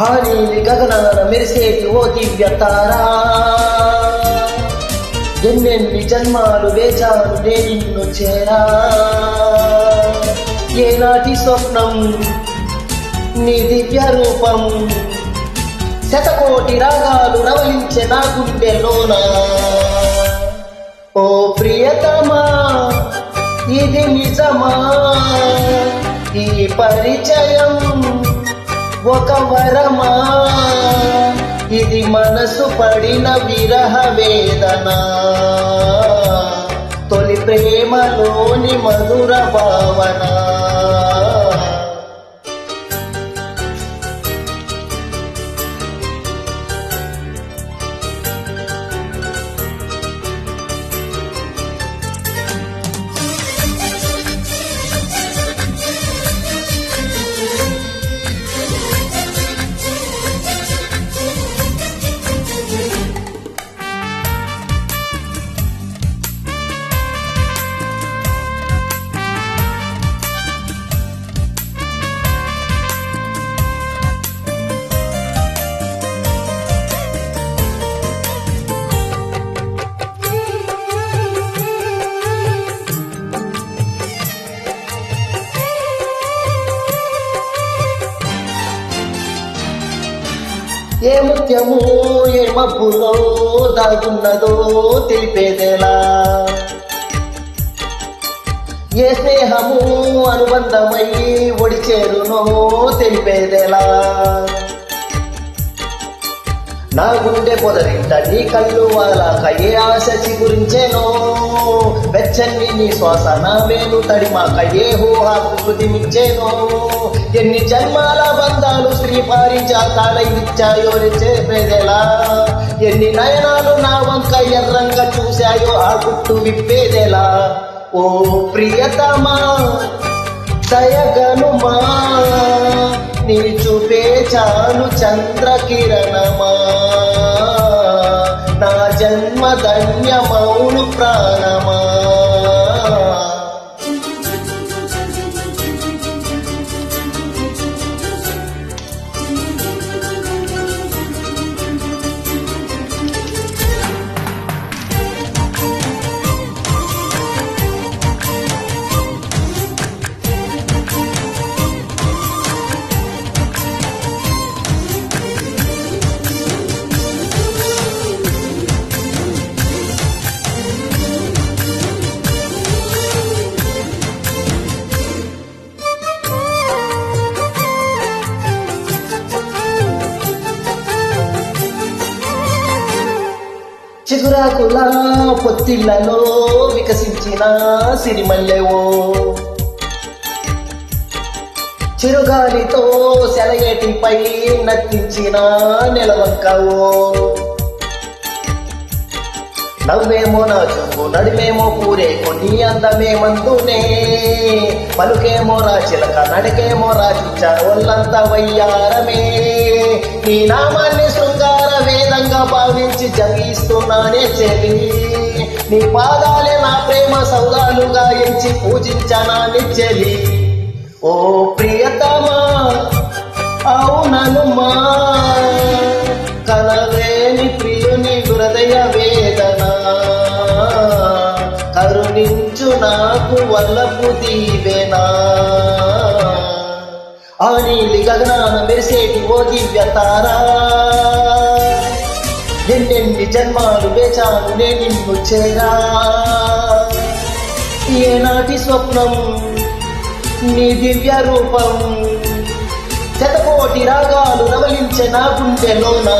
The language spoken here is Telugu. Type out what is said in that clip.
ఆ నీలి గగనాన మెరిసేటి ఓ దివ్య తారా, ఎన్నెన్ని జన్మాలు వేచాను నే నిన్ను చేరా. ఏనాటి స్వప్నం నీ దివ్య రూపం, శతకోటి రాగాలు రవలించే నా గుండెలోన. ఓ ప్రియతమా ఇది నిజమా, ఈ పరిచయం ఒక వరమా, ఇది మనసు పడిన విరహ వేదన, తొలి ప్రేమలోని మధుర భావన. ఏ ముత్యము ఏ మబ్బులో దాగున్నదో తెలిపేదేలా, ఏ స్నేహము అనుబంధమై ఒడిచేరునో తెలిపేదేలా. నా గుండె పొదరింట నీ కళ్ళు వాలాక ఏ ఆశ చిగురించేనో, వెచ్చని నీ శ్వాస నా వేలు తడిమాక ఏ హోహాకు కృతిమిచ్చేనో. ఎన్ని జన్మాల బంధాలు శ్రీ పారిజాతాలై ఇచ్చాయో చెప్పేదెలా, ఎన్ని నయనాలు నా వంక ఎర్రంగా చూశాయో ఆ గుట్టు విప్పేదెలా. ఓ ప్రియతమా దయగనుమా, నీ చూపే చాలు చంద్రకిరణమా, నా జన్మ ధన్యమౌను ప్రాణమా. చిగురాకుల పొత్తిళ్లలో వికసించిన సిరిమల్లెవో, చిరుగాలితో సెలయేటిపై నర్తించిన నెలవంకవో. నవ్వేమో నా చూపు నడిమేమో పూరేమో నీ అందమే మందునే, పలుకేమో రా చిలక నడకేమో రా చిచ్చ ఒళ్ళంత వయ్యారమే. నీ నామాన్ని శృంగార వేదంగా భావించి జగిస్తున్నానే చెలి, నీ పాదాలే నా ప్రేమ సౌదాలుగా ఎంచి పూజించనా నిచ్చెలి. ఓ ప్రియతమా అవుననుమా, కలలేని ప్రియుని హృదయ వేదన, కరుణించు నాకు వల్లపు దీవెనా. ఆ నీలి గగనాన మెరిసేటి ఓ దివ్య తారా, ఎన్నెన్ని జన్మాలు వేచాను నే నిన్ను చేరా. ఏనాటి స్వప్నం నీ దివ్య రూపం, శతకోటి రాగాలు రవలించే నా గుండెలోనా.